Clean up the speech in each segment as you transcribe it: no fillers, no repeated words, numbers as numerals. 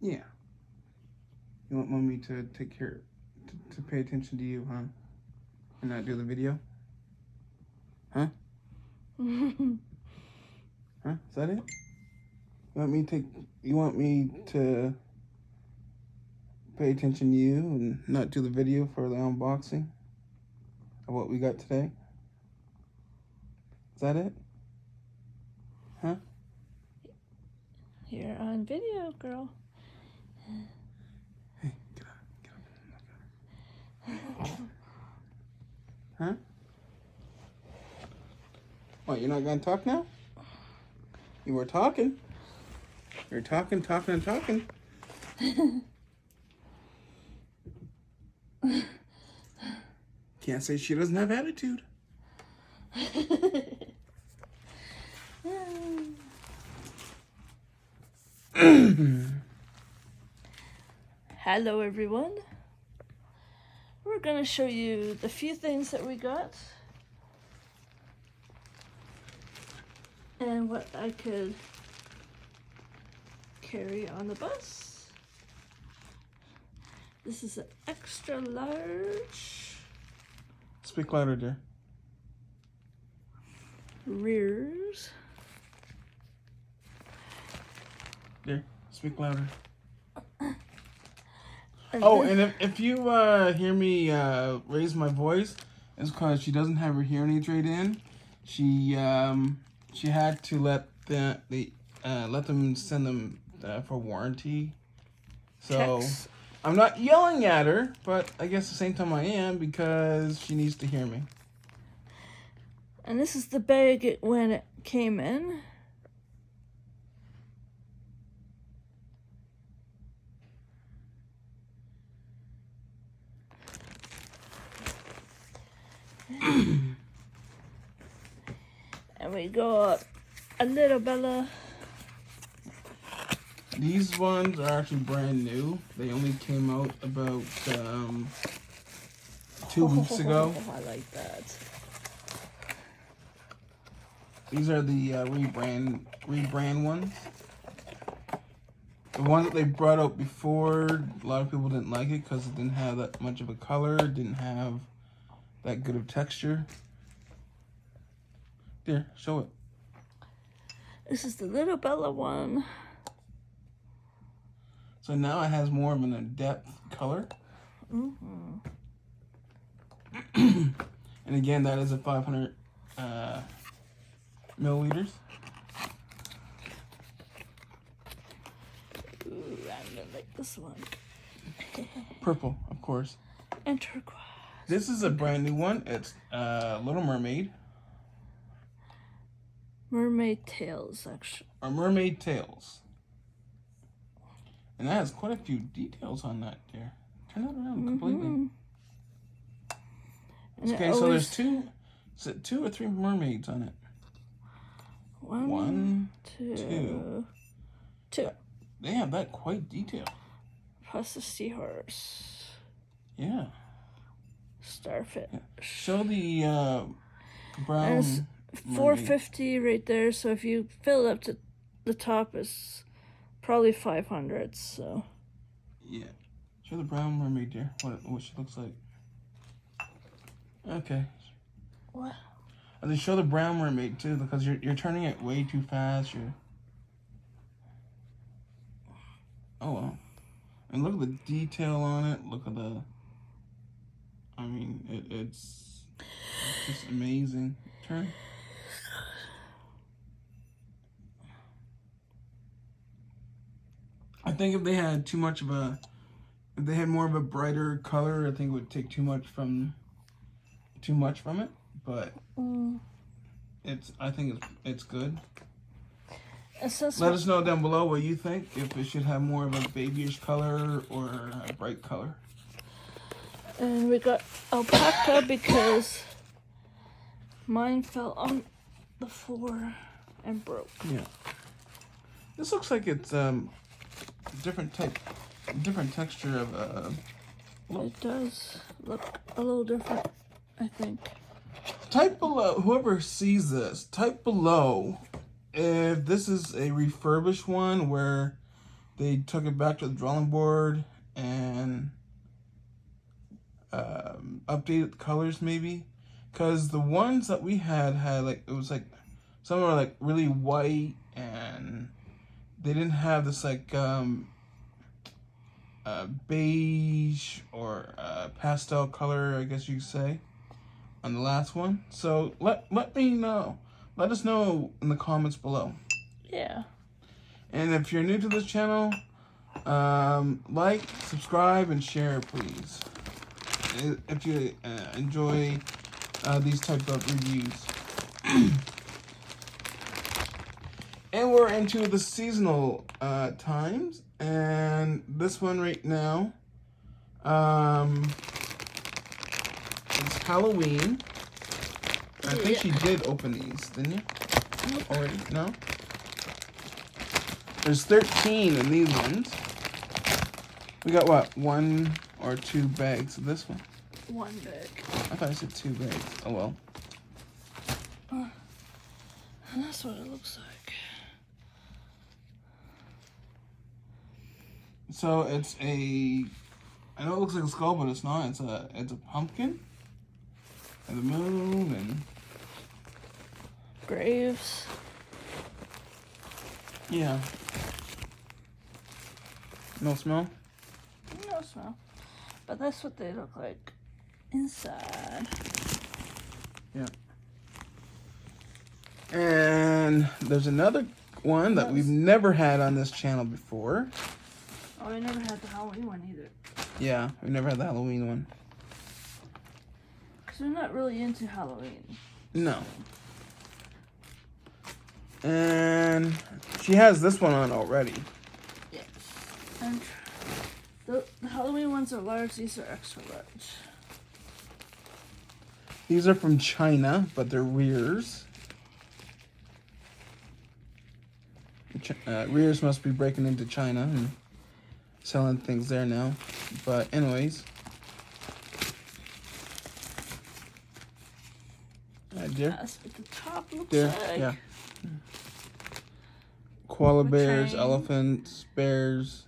Yeah. You want mommy to take care, to pay attention to you, huh? And not do the video? Huh? Huh? Is that it? You want me to pay attention to you and not do the video for the unboxing of what we got today? Is that it? Huh? You're on video, girl. Hey, get up. Huh? What, you're not gonna talk now? You were talking. You're talking. Can't say she doesn't have attitude. Hello, everyone. We're gonna show you the few things that we got and what I could carry on the bus. This is an extra large Speak louder, dear. rears. Dear, speak louder. And Oh, then- and if you hear me raise my voice, it's because she doesn't have her hearing aids right in. She had to let them send them for warranty. So Checks. I'm not yelling at her, but I guess at the same time I am because she needs to hear me. And this is the bag when it came in. And we got a little Bella. These ones are actually brand new. They only came out about 2 weeks ago. Oh, I like that. These are the rebrand ones. The one that they brought out before, a lot of people didn't like it because it didn't have that much of a color, didn't have that good of texture. There, show it. This is the little Bella one. So now it has more of an in-depth color. Mm-hmm. And again, that is a 500 milliliters. Ooh, I'm gonna like this one. Purple, of course. And turquoise. This is a brand new one. It's Little Mermaid. Mermaid tails, actually. Or Mermaid Tails. And that has quite a few details on that there. Turn that around completely. And Okay, so there's two or three mermaids on it. One, two. They have that quite detailed. Plus the seahorse. Yeah. Starfish. Show the And brown. it's $4.50 right there. So if you fill it up to the top, it's probably 500. So Yeah. Show the brown mermaid there. What she looks like. Okay. what? And then show the brown mermaid too, because you're turning it way too fast. Oh well. And look at the detail on it. Look at the. I mean, it's just amazing. Turn. I think if they had if they had more of a brighter color, I think it would take too much from it. But I think it's good. Let us know down below what you think. If it should have more of a babyish color or a bright color. And we got alpaca because mine fell on the floor and broke. Yeah. This looks like it's different texture of It does look a little different, I think. Type below, whoever sees this, type below if this is a refurbished one where they took it back to the drawing board and updated the colors maybe, because the ones that we had like, it was like some were like really white and they didn't have this like beige or pastel color, I guess you could say, on the last one. So let me know. Let us know in the comments below. Yeah. And if you're new to this channel, like, subscribe, and share, please. If you enjoy these type of reviews. And we're into the seasonal times, and this one right now, it's Halloween. I think you did open these, didn't you? Already? No? There's 13 in these ones. We got what? 1 or 2 bags of this one? 1 bag. I thought I said 2 bags. Oh well. That's what it looks like. So it's a, I know it looks like a skull, but it's not. It's a pumpkin and the moon and graves. Yeah. No smell? No smell. But that's what they look like inside. Yeah. And there's another one that we've never had on this channel before. Oh, we never had the Halloween one either. Yeah, we never had the Halloween one. Because we're not really into Halloween. No. And she has this one on already. Yes. And the Halloween ones are large, these are extra large. These are from China, but they're rears. Rears must be breaking into China and selling things there now. But anyways. Dear. That's what the top looks There, like. yeah. Koala With bears, train. elephants, bears.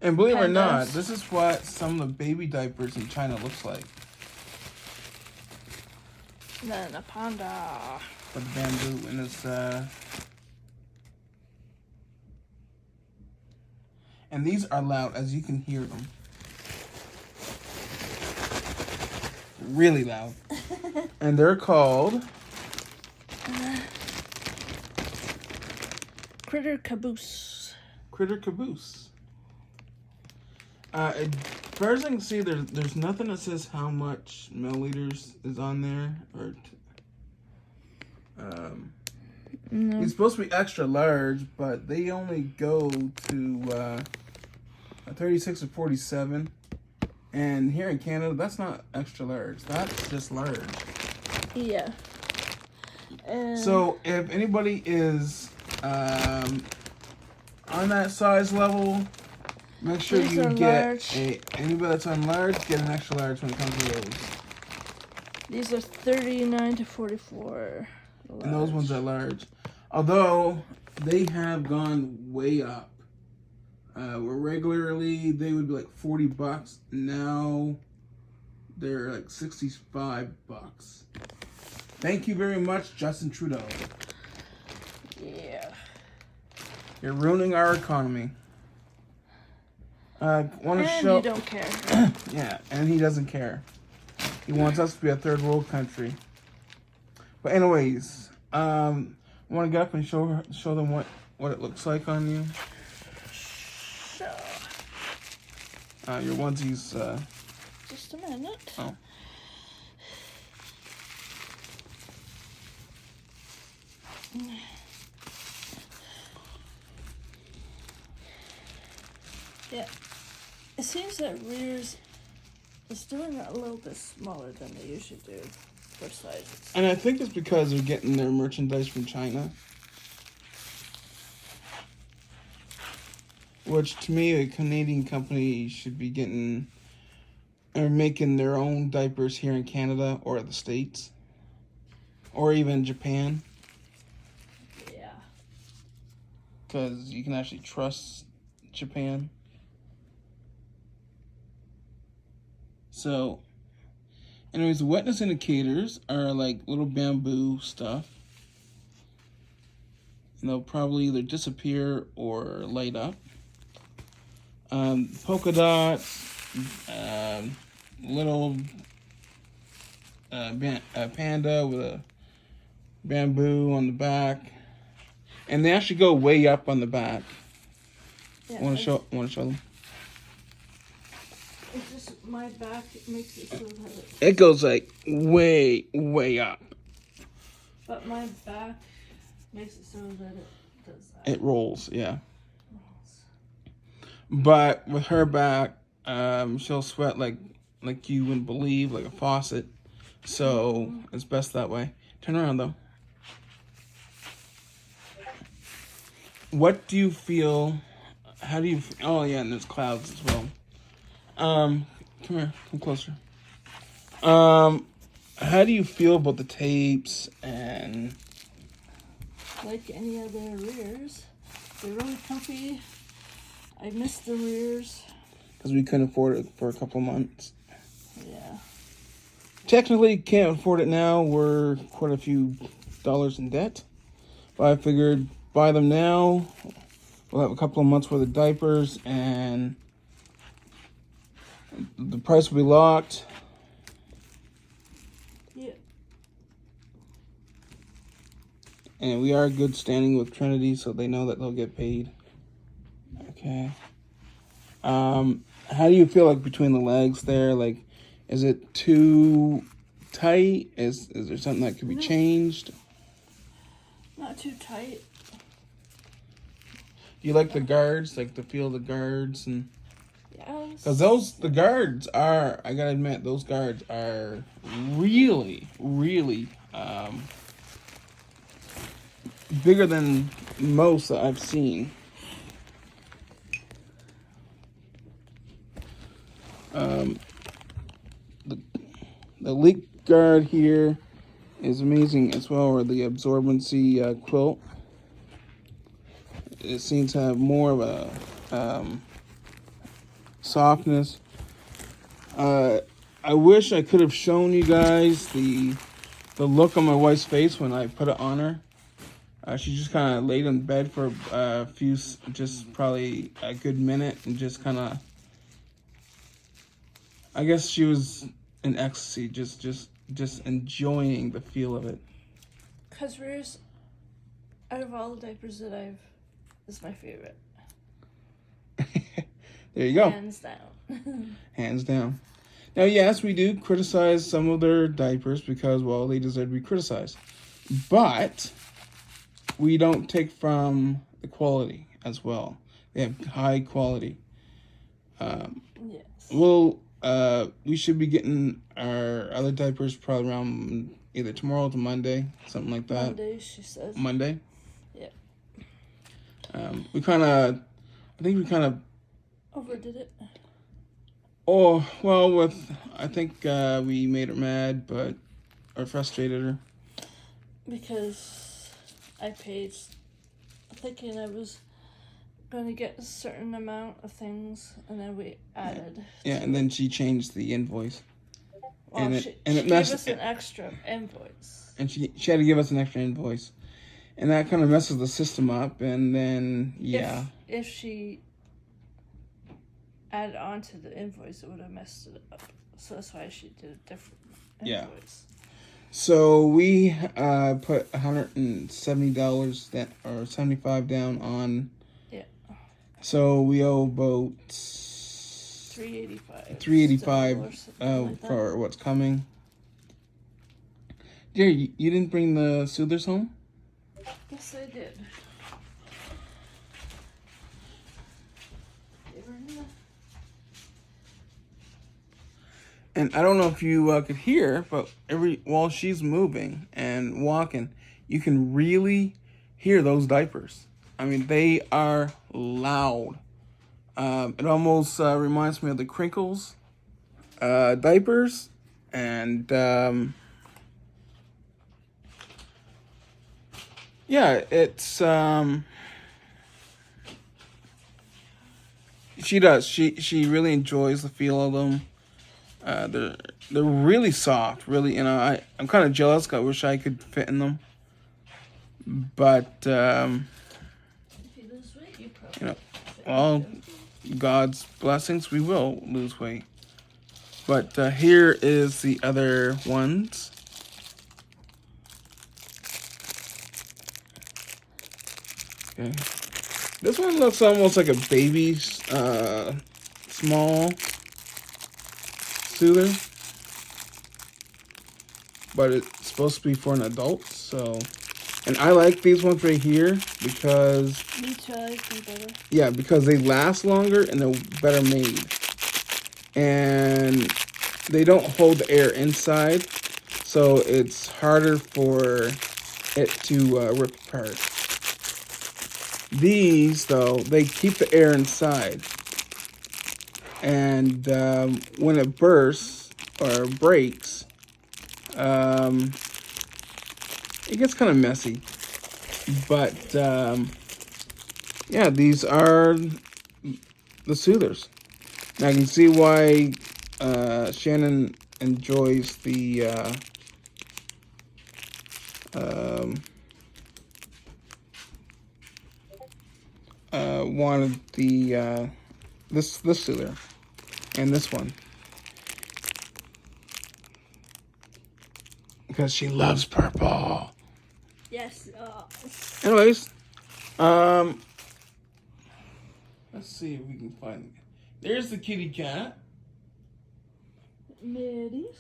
And believe it or not, Pandas. this is what some of the baby diapers in China looks like. And then a panda. With the bamboo and it's and these are loud, as you can hear them. Really loud. And they're called Critter Caboose. Critter Caboose. As far as I can see, there's nothing that says how much milliliters is on there, or No. it's supposed to be extra large, but they only go to 36 or 47. And here in Canada, that's not extra large. That's just large. Yeah. And So if anybody is on that size level, make sure These you are get large. anybody that's on large, get an extra large when it comes to those. these are 39 to 44. And those ones are large. Although they have gone way up. Where regularly they would be like $40. Now they're like $65. Thank you very much, Justin Trudeau. Yeah. You're ruining our economy. Want to And show? you don't care. Yeah, and he doesn't care. He wants us to be a third world country. But anyways, want to get up and show them what it looks like on you. So, Your onesies. just a minute. Oh. Yeah. It seems that rears is doing it a little bit smaller than they usually do for sizes. And I think it's because they're getting their merchandise from China. Which, to me, a Canadian company should be getting or making their own diapers here in Canada or the States. Or even Japan. Yeah. Because you can actually trust Japan. So, anyways, the wetness indicators are like little bamboo stuff. And they'll probably either disappear or light up. Polka dots, little panda with a bamboo on the back, and they actually go way up on the back. Yeah, Want to show them? It's just my back makes it so that It goes like way up. But my back makes it so that it does that. It rolls, yeah. But with her back, she'll sweat like you wouldn't believe, like a faucet. So it's best that way. Turn around though. What do you feel? How do you? Oh yeah, and there's clouds as well. Come here, come closer. How do you feel about the tapes and? Like any other rears, they're really comfy. I miss the rears. Because we couldn't afford it for a couple months. Yeah. Technically, can't afford it now. We're quite a few dollars in debt. But I figured buy them now. We'll have a couple of months worth of diapers and the price will be locked. Yeah. And we are good standing with Trinity, so they know that they'll get paid. Okay. How do you feel like between the legs there? Like, is it too tight? Is there something that could be changed? Not too tight. Do you like the guards? Like the feel of the guards and. Yes. Because the guards are, I gotta admit, those guards are really, really bigger than most that I've seen. The leak guard here is amazing as well, or the absorbency quilt. It seems to have more of a softness. I wish I could have shown you guys the look on my wife's face when I put it on her. She just kind of laid in bed for a few, just probably a good minute, and just kind of, I guess she was in ecstasy, just enjoying the feel of it. Because rears, out of all the diapers that is my favorite. There you go. Hands down. Hands down. Now, yes, we do criticize some of their diapers because, well, they deserve to be criticized. But we don't take from the quality as well. They have high quality. Yes. Well, we should be getting our other diapers probably around either tomorrow to Monday, something like that. Monday, she says. Monday? Yeah. I think we kind of overdid it. Oh, well, I think we made her mad, or frustrated her. Because I paid, thinking I was going to get a certain amount of things, and then we added. Yeah, and then she changed the invoice. Well, she gave us an extra invoice. And she had to give us an extra invoice. And that kind of messes the system up, and then, yeah. If she added on to the invoice, it would have messed it up. So that's why she did a different invoice. So we put $170 that, or $75 down on. Yeah. So we owe about $385 for what's coming. Dear, you didn't bring the soothers home? Yes, I did. And I don't know if you could hear, but while she's moving and walking, you can really hear those diapers. I mean, they are loud. It almost reminds me of the Crinkles diapers. And yeah, it's She does. She really enjoys the feel of them. They're really soft. Really, I'm kind of jealous. I wish I could fit in them. But If you lose weight, you probably all God's blessings, we will lose weight. But here is the other ones. Okay. This one looks almost like a baby, small soother. But it's supposed to be for an adult, so... And I like these ones right here because... Me too, I like them better. Yeah, because they last longer and they're better made. And they don't hold the air inside, so it's harder for it to rip apart. These, though, they keep the air inside. And when it bursts or breaks, it gets kind of messy. But, yeah, these are the soothers. Now I can see why Shannon enjoys the wanted the this soother and this one because she loves purple. Yes. Anyways, let's see if we can find it. There's the kitty cat. Middies.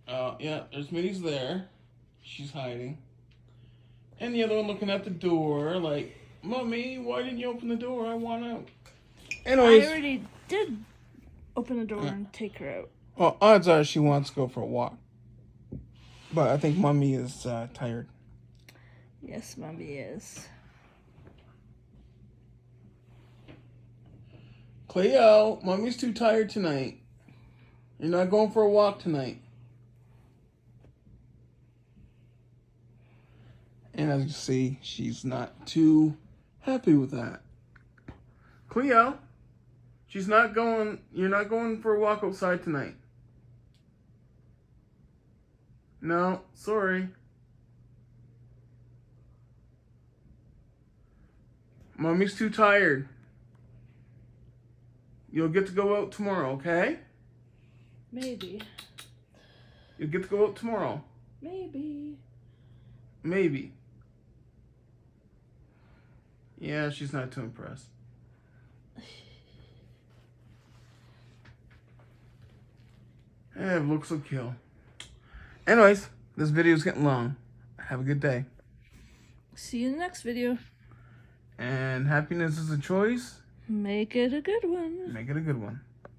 Yeah, there's Minnie's there. She's hiding. And the other one looking at the door like, Mommy, why didn't you open the door? I want out. Anyways. I already did open the door and take her out. Well, odds are she wants to go for a walk. But I think Mommy is tired. Yes, Mommy is. Cleo, Mommy's too tired tonight. You're not going for a walk tonight. And as you see, she's not too happy with that. Cleo, you're not going for a walk outside tonight. No, sorry. Mommy's too tired. You'll get to go out tomorrow, okay? Maybe. You'll get to go out tomorrow. Maybe. Maybe. Yeah, she's not too impressed. Looks will kill. Anyways, this video is getting long. Have a good day. See you in the next video. And happiness is a choice. Make it a good one. Make it a good one.